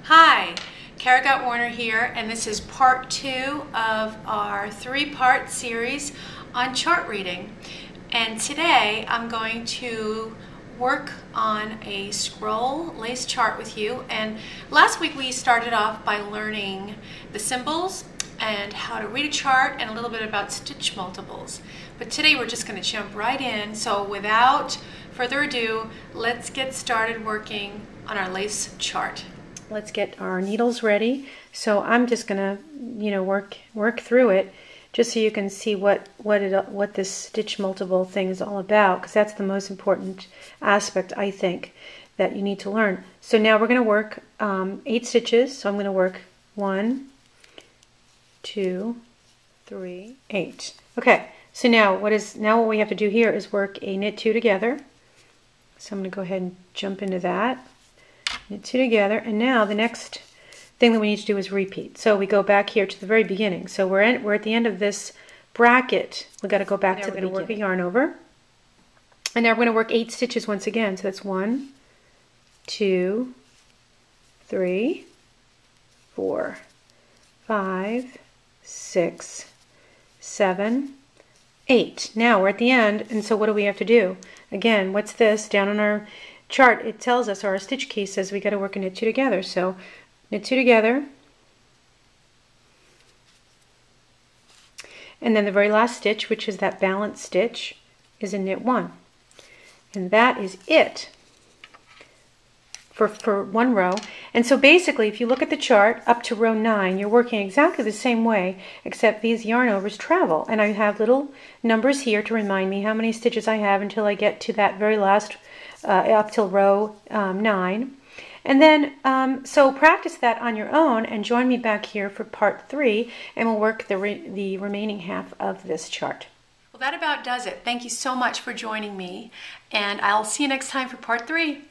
Hi, Gott Warner here, and this is part 2 of our 3-part series on chart reading. And today I'm going to work on a scroll lace chart with you. And last week we started off by learning the symbols and how to read a chart and a little bit about stitch multiples. But today we're just going to jump right in. So without further ado, let's get started working on our lace chart. Let's get our needles ready. So I'm just gonna, work through it, just so you can see what this stitch multiple thing is all about, because that's the most important aspect, I think, that you need to learn. So now we're gonna work 8 stitches. So I'm gonna work 1, 2, 3, 8. Okay. So now what we have to do here is work a knit 2 together. So I'm gonna go ahead and jump into that. Knit 2 together, and now the next thing that we need to do is repeat. So we go back here to the very beginning. So we're at the end of this bracket. We got to go back to the beginning. We're going to work a yarn over, and now we're going to work 8 stitches once again. So that's 1, 2, 3, 4, 5, 6, 7, 8. Now we're at the end, and so what do we have to do? Again, what's this? Down on our chart, it tells us, or our stitch case says, we got to work a knit 2 together. So knit 2 together, and then the very last stitch, which is that balance stitch, is a knit 1, and that is it for one row. And so basically, if you look at the chart up to row 9, you're working exactly the same way, except these yarn overs travel, and I have little numbers here to remind me how many stitches I have until I get to that very last up till row 9. And then, so practice that on your own and join me back here for part 3, and we'll work the remaining half of this chart. Well, that about does it. Thank you so much for joining me, and I'll see you next time for part 3.